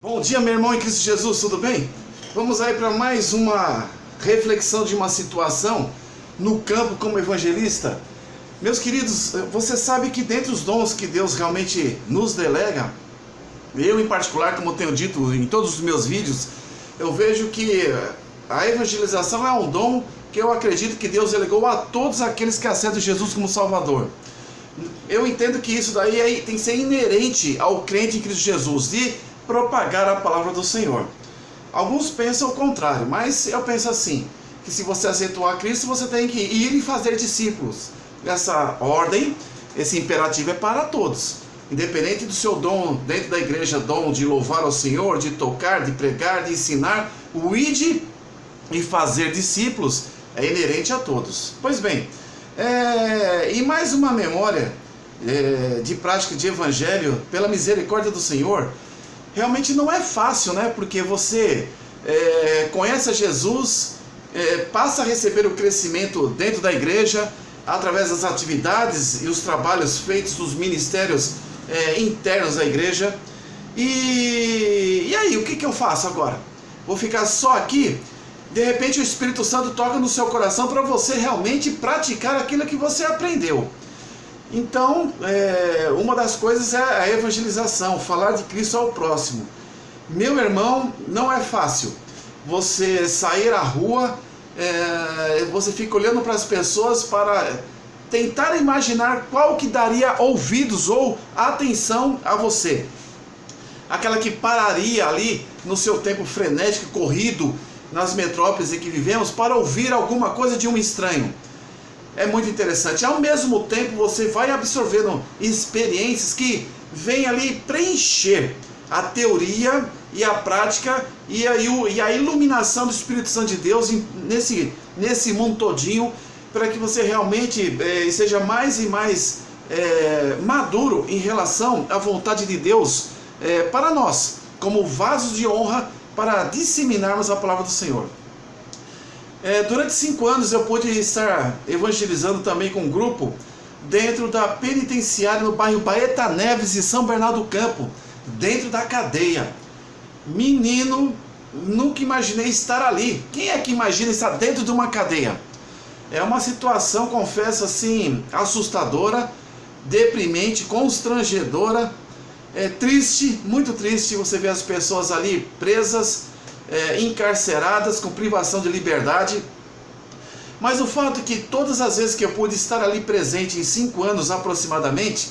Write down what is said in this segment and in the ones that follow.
Bom dia, meu irmão em Cristo Jesus, tudo bem? Vamos aí para mais uma reflexão de uma situação no campo como evangelista. Meus queridos, você sabe que dentre os dons que Deus realmente nos delega, eu em particular, como tenho dito em todos os meus vídeos, eu vejo que a evangelização é um dom que eu acredito que Deus delegou a todos aqueles que aceitam Jesus como Salvador. Eu entendo que isso daí tem que ser inerente ao crente em Cristo Jesus, de propagar a palavra do Senhor. Alguns pensam o contrário, mas eu penso assim, que se você aceitou a Cristo, você tem que ir e fazer discípulos. Essa ordem, esse imperativo é para todos. Independente do seu dom dentro da igreja, dom de louvar ao Senhor, de tocar, de pregar, de ensinar, o ide e fazer discípulos é inerente a todos. Pois bem, e mais uma memória de prática de evangelho, pela misericórdia do Senhor. Realmente não é fácil, né? Porque você conhece a Jesus, passa a receber o crescimento dentro da igreja, através das atividades e os trabalhos feitos nos ministérios internos da igreja. E aí, o que eu faço agora? Vou ficar só aqui? De repente o Espírito Santo toca no seu coração para você realmente praticar aquilo que você aprendeu. Então, uma das coisas é a evangelização, falar de Cristo ao próximo. Meu irmão, não é fácil. Você sair à rua, você fica olhando para as pessoas para tentar imaginar qual que daria ouvidos ou atenção a você. Aquela que pararia ali no seu tempo frenético, corrido, nas metrópoles em que vivemos, para ouvir alguma coisa de um estranho. É muito interessante. Ao mesmo tempo, você vai absorvendo experiências que vêm ali preencher a teoria e a prática e a iluminação do Espírito Santo de Deus nesse mundo todinho, para que você realmente seja mais e mais maduro em relação à vontade de Deus para nós, como vasos de honra para disseminarmos a palavra do Senhor. Durante 5 anos eu pude estar evangelizando também com um grupo dentro da penitenciária no bairro Baeta Neves e São Bernardo do Campo, dentro da cadeia. Menino, nunca imaginei estar ali. Quem é que imagina estar dentro de uma cadeia? É uma situação, confesso assim, assustadora, deprimente, constrangedora, triste, muito triste. Você vê as pessoas ali presas, encarceradas, com privação de liberdade. Mas o fato é que todas as vezes que eu pude estar ali presente, em 5 anos aproximadamente,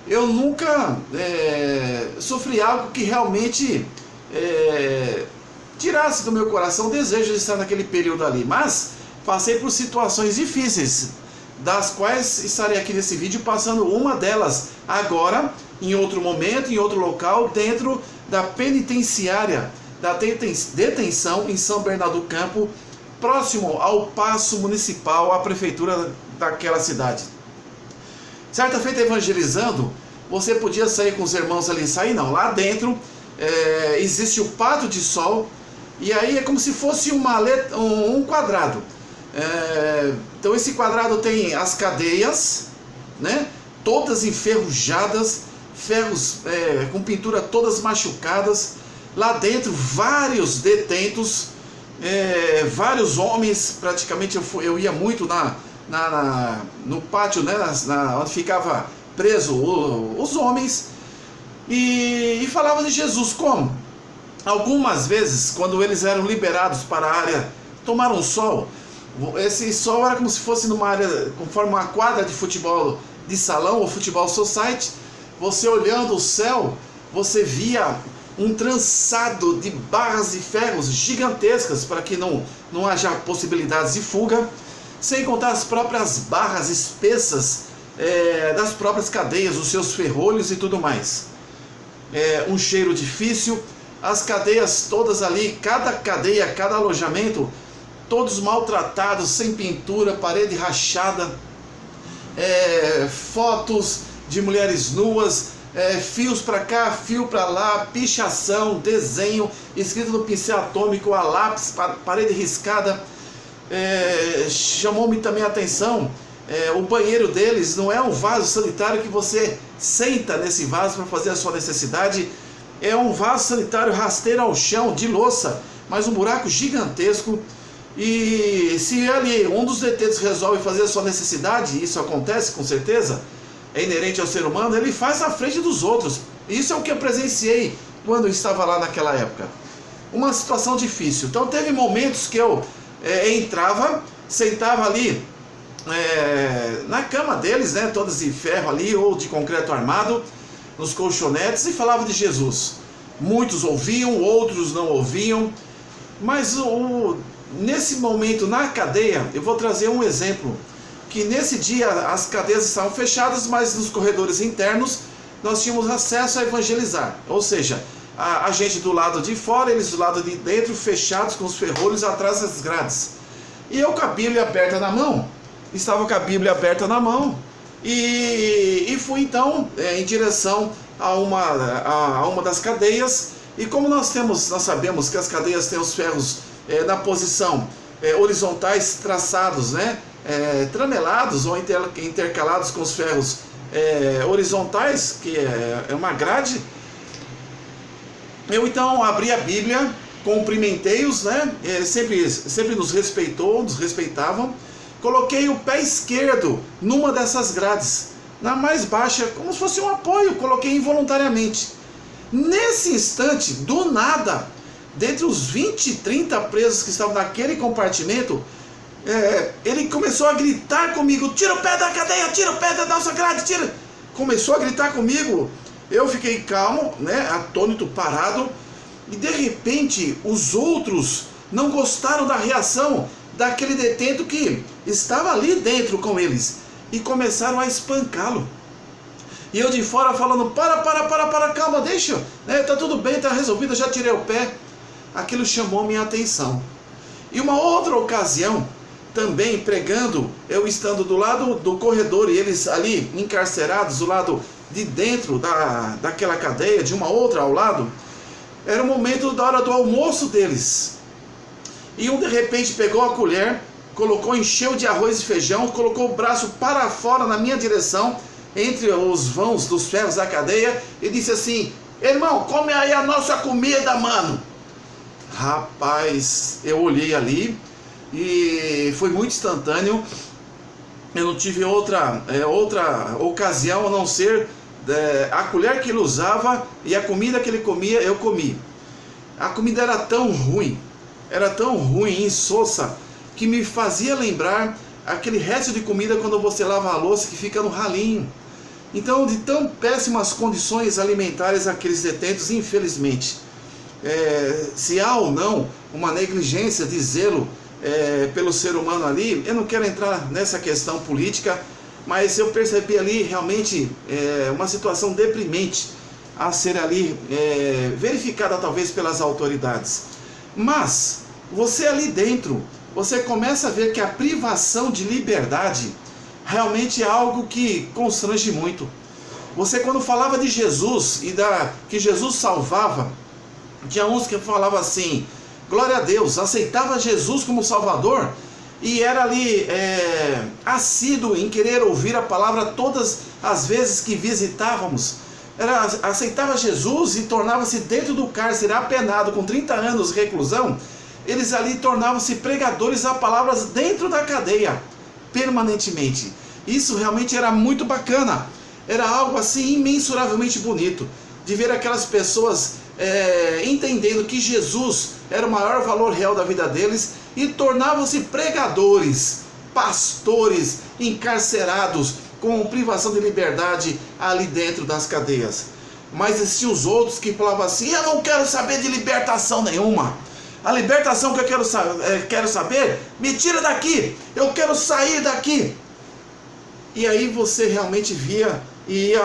eu nunca sofri algo que realmente tirasse do meu coração o desejo de estar naquele período ali. Mas passei por situações difíceis, das quais estarei aqui nesse vídeo passando uma delas agora, em outro momento, em outro local, dentro da penitenciária da detenção em São Bernardo do Campo, próximo ao Paço Municipal, à prefeitura daquela cidade. Certa feita evangelizando, você podia sair com os irmãos ali, sair não, lá dentro existe o pátio de sol, e aí é como se fosse um quadrado. Então esse quadrado tem as cadeias, né, todas enferrujadas, ferros com pintura todas machucadas. Lá dentro, vários detentos, vários homens. Praticamente eu ia muito no pátio, né, onde ficava preso os homens, e falava de Jesus. Como? Algumas vezes, quando eles eram liberados para a área tomar um sol, esse sol era como se fosse numa área, conforme uma quadra de futebol de salão ou futebol society. Você olhando o céu, você via um trançado de barras e ferros gigantescas para que não haja possibilidades de fuga, sem contar as próprias barras espessas das próprias cadeias, os seus ferrolhos e tudo mais. Um cheiro difícil, as cadeias todas ali, cada cadeia, cada alojamento, todos maltratados, sem pintura, parede rachada, fotos de mulheres nuas, fios para cá, fio para lá, pichação, desenho, escrito no pincel atômico, a lápis, parede riscada. Chamou-me também a atenção, o banheiro deles não é um vaso sanitário que você senta nesse vaso para fazer a sua necessidade. é um vaso sanitário rasteiro ao chão, de louça, mas um buraco gigantesco. E se ali um dos detentos resolve fazer a sua necessidade, isso acontece com certeza, é inerente ao ser humano, ele faz na frente dos outros. Isso é o que eu presenciei quando eu estava lá naquela época. Uma situação difícil. Então teve momentos que eu entrava, sentava ali na cama deles, né, todas de ferro ali, ou de concreto armado, nos colchonetes, e falava de Jesus. Muitos ouviam, outros não ouviam, mas nesse momento na cadeia, eu vou trazer um exemplo, que nesse dia as cadeias estavam fechadas, mas nos corredores internos nós tínhamos acesso a evangelizar, ou seja, a gente do lado de fora, eles do lado de dentro, fechados com os ferrolhos atrás das grades. E eu com a Bíblia aberta na mão, estava com a Bíblia aberta na mão, e fui então em direção a uma das cadeias. E como nós sabemos que as cadeias têm os ferros na posição horizontais traçados, né, tramelados ou intercalados com os ferros horizontais, que é uma grade. Eu então abri a Bíblia, cumprimentei-os, né? Eles sempre nos respeitavam. Coloquei o pé esquerdo numa dessas grades, na mais baixa, como se fosse um apoio, coloquei involuntariamente. Nesse instante, do nada, dentre os 20, 30 presos que estavam naquele compartimento, ele começou a gritar comigo: tira o pé da cadeia, tira o pé da nossa grade, tira! Começou a gritar comigo. Eu fiquei calmo, né, atônito, parado, e de repente os outros não gostaram da reação daquele detento que estava ali dentro com eles, e começaram a espancá-lo. E eu de fora falando: para, calma, deixa, né, tá tudo bem, tá resolvido, eu já tirei o pé. Aquilo chamou minha atenção. E uma outra ocasião, também pregando, eu estando do lado do corredor e eles ali encarcerados do lado de dentro daquela cadeia, de uma outra ao lado, era o momento da hora do almoço deles. E um de repente pegou a colher, encheu de arroz e feijão, colocou o braço para fora na minha direção, entre os vãos dos ferros da cadeia, e disse assim: irmão, come aí a nossa comida, mano. Rapaz, eu olhei ali e foi muito instantâneo. Eu não tive outra ocasião a não ser a colher que ele usava e a comida que ele comia, eu comi. A comida era tão ruim, insossa, que me fazia lembrar aquele resto de comida quando você lava a louça que fica no ralinho. Então, de tão péssimas condições alimentares aqueles detentos, infelizmente. Se há ou não uma negligência de zelo pelo ser humano ali, eu não quero entrar nessa questão política, mas eu percebi ali realmente uma situação deprimente a ser ali verificada talvez pelas autoridades. Mas você ali dentro, você começa a ver que a privação de liberdade realmente é algo que constrange muito. Você, quando falava de Jesus e que Jesus salvava, tinha uns que falavam assim: glória a Deus, aceitava Jesus como Salvador, e era ali assíduo em querer ouvir a palavra todas as vezes que visitávamos. Aceitava Jesus e tornava-se dentro do cárcere, apenado com 30 anos de reclusão. Eles ali tornavam-se pregadores da palavra dentro da cadeia, permanentemente. Isso realmente era muito bacana. Era algo assim imensuravelmente bonito, de ver aquelas pessoas entendendo que Jesus era o maior valor real da vida deles, e tornavam-se pregadores, pastores, encarcerados, com privação de liberdade ali dentro das cadeias. Mas existiam os outros que falavam assim: eu não quero saber de libertação nenhuma. A libertação que eu quero saber, me tira daqui, eu quero sair daqui. E aí você realmente via e ia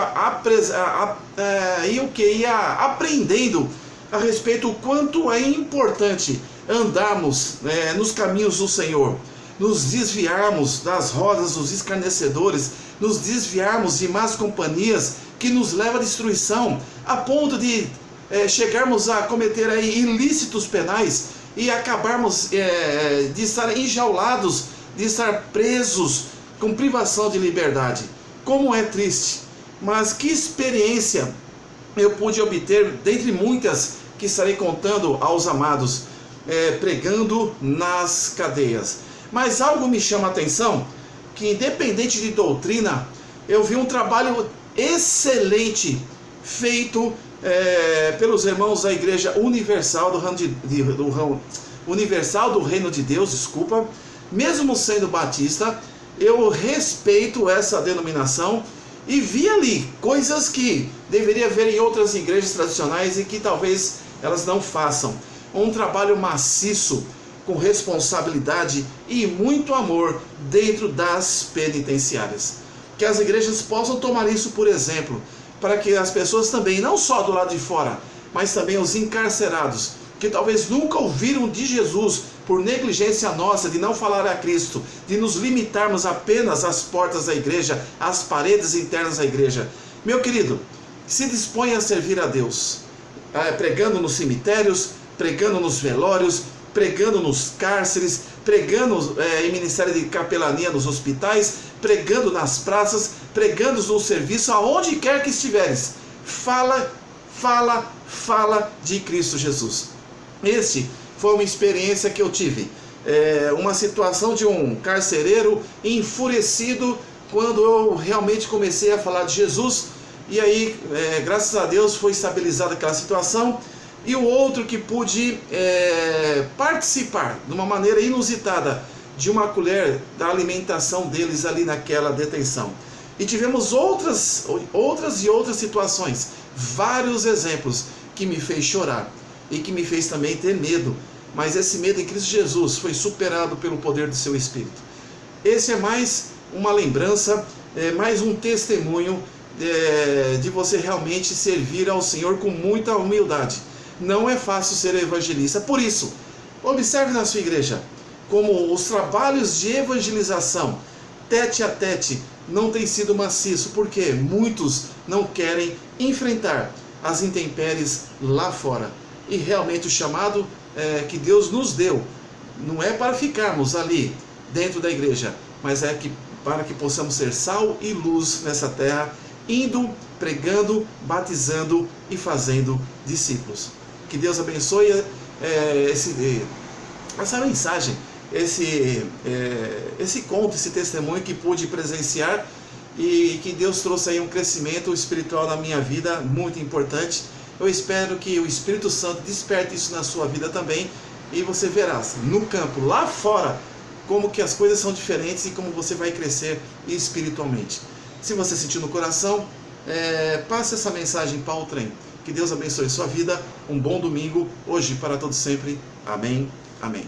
aprendendo a respeito do quanto é importante andarmos nos caminhos do Senhor, nos desviarmos das rodas dos escarnecedores, nos desviarmos de más companhias que nos levam à destruição, a ponto de chegarmos a cometer ilícitos penais e acabarmos de estar enjaulados, de estar presos com privação de liberdade. Como é triste, mas que experiência eu pude obter, dentre muitas que estarei contando aos amados, pregando nas cadeias. Mas algo me chama a atenção, que independente de doutrina, eu vi um trabalho excelente feito pelos irmãos da Igreja Universal do Reino de Deus, desculpa. Mesmo sendo batista, eu respeito essa denominação e vi ali coisas que deveria ver em outras igrejas tradicionais e que talvez elas não façam. Um trabalho maciço, com responsabilidade e muito amor dentro das penitenciárias. Que as igrejas possam tomar isso por exemplo, para que as pessoas também, não só do lado de fora, mas também os encarcerados, que talvez nunca ouviram de Jesus por negligência nossa de não falar a Cristo, de nos limitarmos apenas às portas da igreja, às paredes internas da igreja. Meu querido, se disponha a servir a Deus, pregando nos cemitérios, pregando nos velórios, pregando nos cárceres, pregando em ministério de capelania nos hospitais, pregando nas praças, pregando no serviço, aonde quer que estiveres. Fala de Cristo Jesus. Este foi uma experiência que eu tive. Uma situação de um carcereiro enfurecido quando eu realmente comecei a falar de Jesus. E aí, graças a Deus, foi estabilizada aquela situação. E o outro que pude participar de uma maneira inusitada de uma colher da alimentação deles ali naquela detenção. E tivemos outras e outras situações, vários exemplos que me fez chorar e que me fez também ter medo. Mas esse medo em Cristo Jesus foi superado pelo poder do seu Espírito. Esse é mais uma lembrança, mais um testemunho de você realmente servir ao Senhor com muita humildade. Não é fácil ser evangelista. Por isso, observe na sua igreja como os trabalhos de evangelização, tete a tete, não tem sido maciço, porque muitos não querem enfrentar as intempéries lá fora. E realmente o chamado que Deus nos deu não é para ficarmos ali dentro da igreja, mas para que possamos ser sal e luz nessa terra, indo, pregando, batizando e fazendo discípulos. Que Deus abençoe essa mensagem, esse conto, esse testemunho que pude presenciar, e que Deus trouxe aí um crescimento espiritual na minha vida muito importante. Eu espero que o Espírito Santo desperte isso na sua vida também, e você verá no campo, lá fora, como que as coisas são diferentes e como você vai crescer espiritualmente. Se você sentir no coração, passe essa mensagem para o trem. Que Deus abençoe sua vida. Um bom domingo, hoje para todos sempre. Amém. Amém.